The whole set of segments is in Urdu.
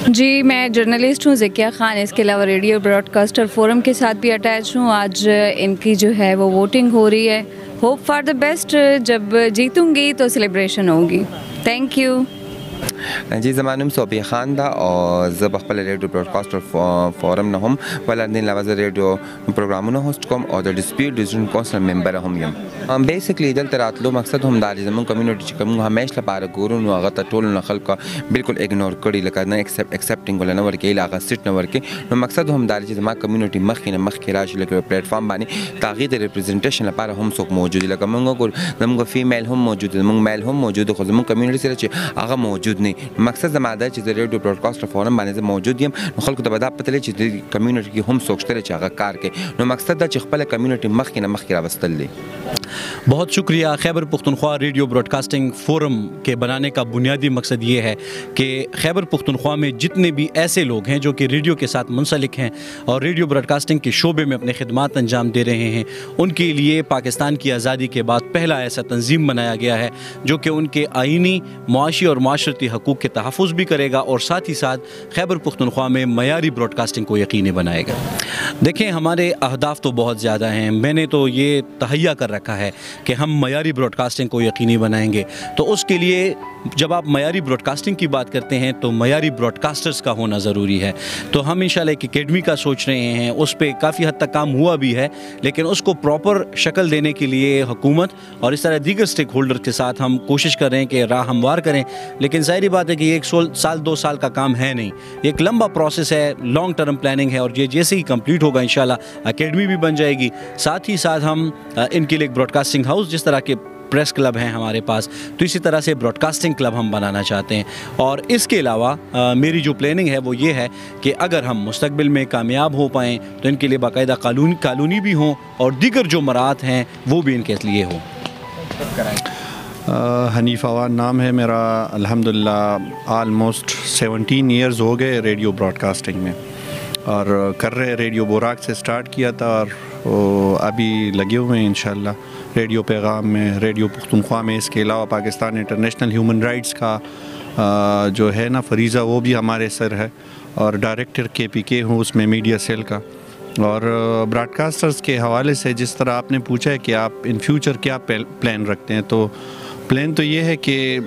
جی میں جرنلسٹ ہوں ذکیہ خان، اس کے علاوہ ریڈیو براڈ کاسٹر فورم کے ساتھ بھی اٹیچ ہوں. آج ان کی جو ہے وہ ووٹنگ ہو رہی ہے. Hope for the best. جب جیتوں گی تو سیلیبریشن ہوگی. Thank you. جی زمانم صوبی خان دا او زب خپل ریډیو براډکاسټر فورم نه هم ولر دین لوازه ریډیو پروګرامونه هوست کوم او د ډیسپیوټ ریزولوشن کونسل ممبر هم یم. بیسیکلی دلته راتلو مقصد هم دا دی زموږ کمیونټي چې کوم همیشه لپاره ګورو نو هغه ته ټول نه خلک بالکل اګنور کړي لکه نه ایکسپټینګ ولا نه ورکې لاغه سیټ نه ورکې. نو مقصد هم دا دی چې زموږ کمیونټي مخکې راشي لکه پلیټ فارم باندې تغیر د ریپرزنټیشن لپاره هم څوک موجود لکه موږ ګور زموږ فیمیل هم موجود زموږ میل هم موجود خو زموږ کمیونټي سره چې هغه موجود نه. مقصد زما دا چې د ریډیو براډکاسټر فورم باندې موجود یم نو خلکو ته به دا پته لري چې د کمیونټي کې هم څوک شته چې هغه کار کوي. نو مقصد دا چې خپل کمیونټي مخکې راوستل دي. بہت شکریہ. Khyber Pakhtunkhwa radio broadcasting forum کے بنانے کا بنیادی مقصد یہ ہے کہ خیبر پختونخوا میں جتنے بھی ایسے لوگ ہیں جو کہ ریڈیو کے ساتھ منسلک ہیں اور ریڈیو براڈکاسٹنگ کے شعبے میں اپنے خدمات انجام دے رہے ہیں ان کے لیے پاکستان کی آزادی کے بعد پہلا ایسا تنظیم بنایا گیا ہے جو کہ ان کے آئینی، معاشی اور معاشرتی حقوق کے تحفظ بھی کرے گا اور ساتھ ہی ساتھ خیبر پختونخوا میں معیاری براڈکاسٹنگ کو یقینی بنائے گا. دیکھیں ہمارے اہداف تو بہت زیادہ ہیں. میں نے تو یہ تہیہ کر رکھا ہے کہ ہم معیاری براڈکاسٹنگ کو یقینی بنائیں گے. تو اس کے لیے جب آپ معیاری براڈکاسٹنگ کی بات کرتے ہیں تو معیاری براڈکاسٹرز کا ہونا ضروری ہے. تو ہم انشاءاللہ ایک اکیڈمی کا سوچ رہے ہیں. اس پہ کافی حد تک کام ہوا بھی ہے لیکن اس کو پراپر شکل دینے کے لیے حکومت اور اس طرح دیگر سٹیک ہولڈر کے ساتھ ہم کوشش کر رہے ہیں کہ راہ ہموار کریں. لیکن ظاہری بات ہے کہ یہ 1 سال 2 سال کا کام ہے نہیں. یہ ایک لمبا پروسیس ہے، لانگ ٹرم پلاننگ ہے اور یہ جیسے ہی کمپلیٹ ہوگا انشاءاللہ اکیڈمی بھی بن جائے گی. ساتھ ہی ساتھ ہم ان کے لیے ایک براڈکاسٹنگ ہاؤس جس طرح کے پریس کلب ہیں ہمارے پاس تو اسی طرح سے براڈکاسٹنگ کلب ہم بنانا چاہتے ہیں. اور اس کے علاوہ میری جو پلاننگ ہے وہ یہ ہے کہ اگر ہم مستقبل میں کامیاب ہو پائیں تو ان کے لیے باقاعدہ قانونی بھی ہوں اور دیگر جو مراحت ہیں وہ بھی ان کے لیے ہوں. حنیف عوان نام ہے میرا. الحمدللہ آلموسٹ 17 ایئرز ہو گئے ریڈیو براڈکاسٹنگ میں اور کر رہے ریڈیو بوراک سے سٹارٹ کیا تھا اور ابھی لگے ہوئے ہیں انشاءاللہ ریڈیو پیغام میں، ریڈیو پختونخوا میں. اس کے علاوہ پاکستان انٹرنیشنل ہیومن رائٹس کا جو ہے نا فریضہ وہ بھی ہمارے سر ہے اور ڈائریکٹر KPK ہوں اس میں میڈیا سیل کا. اور براڈکاسٹرز کے حوالے سے جس طرح آپ نے پوچھا ہے کہ آپ ان فیوچر کیا پلان رکھتے ہیں تو پلان تو یہ ہے کہ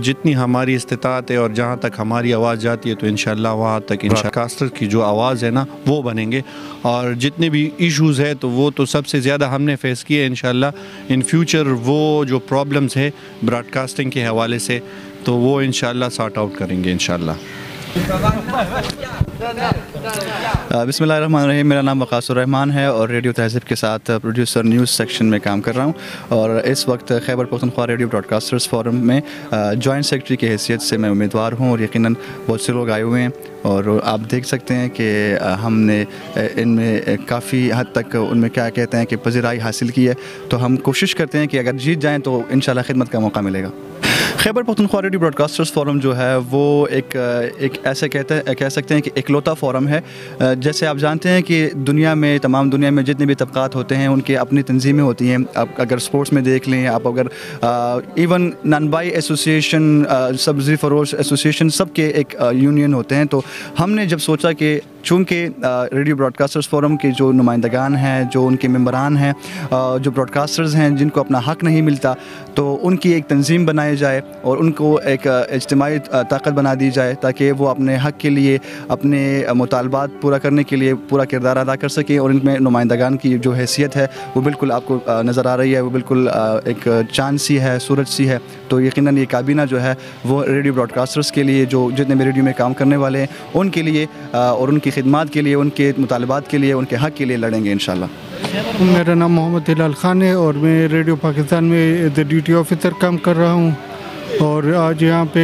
جتنی ہماری استطاعت ہے اور جہاں تک ہماری آواز جاتی ہے تو انشاءاللہ وہاں تک براڈکاسٹر کی جو آواز ہے نا وہ بنیں گے. اور جتنے بھی ایشوز ہے تو وہ تو سب سے زیادہ ہم نے فیس کیے. انشاءاللہ ان فیوچر وہ جو پرابلمز ہے براڈکاسٹنگ کے حوالے سے تو وہ انشاءاللہ سارٹ آؤٹ کریں گے انشاءاللہ. بسم اللہ الرحمن الرحیم. میرا نام وقاص الرحمان ہے اور ریڈیو تہذیب کے ساتھ پروڈیوسر نیوز سیکشن میں کام کر رہا ہوں اور اس وقت Khyber Pakhtunkhwa radio broadcasters forum میں جوائنٹ سیکرٹری کی حیثیت سے میں امیدوار ہوں اور یقیناً بہت سے لوگ آئے ہوئے ہیں اور آپ دیکھ سکتے ہیں کہ ہم نے ان میں کافی حد تک ان میں کیا کہتے ہیں کہ پذیرائی حاصل کی ہے. تو ہم کوشش کرتے ہیں کہ اگر جیت جائیں تو انشاءاللہ خدمت کا موقع ملے گا. Khyber Pakhtunkhwa radio broadcasters forum جو ہے وہ ایک ایسے کہہ سکتے ہیں کہ اکلوتا فورم ہے. جیسے آپ جانتے ہیں کہ تمام دنیا میں جتنے بھی طبقات ہوتے ہیں ان کے اپنی تنظیمیں ہوتی ہیں. آپ اگر سپورٹس میں دیکھ لیں، آپ اگر ایون نانبائی ایسوسیشن، سبزی فروش ایسوسیشن، سب کے ایک یونین ہوتے ہیں. تو ہم نے جب سوچا کہ چونکہ ریڈیو براڈکاسٹرز فورم کے جو نمائندگان ہیں، جو ان کے ممبران ہیں، جو براڈکاسٹرز ہیں جن کو اپنا حق نہیں ملتا تو ان کی ایک تنظیم بنائی جائے اور ان کو ایک اجتماعی طاقت بنا دی جائے تاکہ وہ اپنے حق کے لیے، اپنے مطالبات پورا کرنے کے لیے پورا کردار ادا کر سکیں. اور ان میں نمائندگان کی جو حیثیت ہے وہ بالکل آپ کو نظر آ رہی ہے، وہ بالکل ایک چاند سی ہے، سورج سی ہے. تو یقیناً یہ کابینہ جو ہے وہ ریڈیو براڈکاسٹرز کے لیے، جو جتنے بھی ریڈیو میں کام کرنے والے ہیں ان کے لیے اور ان کی خدمات کے لیے، ان کے مطالبات کے لیے، ان کے حق کے لیے لڑیں گے انشاءاللہ. میرا نام محمد ہلال خان ہے اور میں ریڈیو پاکستان میں ایز اے ڈیوٹی آفیسر کام کر رہا ہوں. اور آج یہاں پہ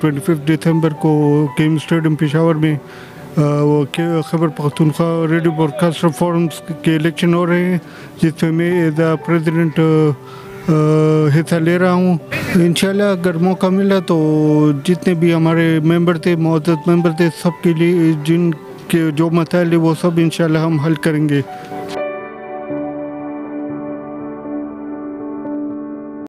25 دسمبر کو کیم اسٹیڈیم پشاور میں وہ Khyber Pakhtunkhwa radio broadcaster forums کے الیکشن ہو رہے ہیں جس میں ایز اے پریزیڈنٹ حصہ لے رہا ہوں. انشاءاللہ اگر موقع ملا تو جتنے بھی ہمارے ممبر تھے، معزز ممبر تھے، سب کے لیے جن کے جو مسائل ہیں وہ سب انشاءاللہ ہم حل کریں گے.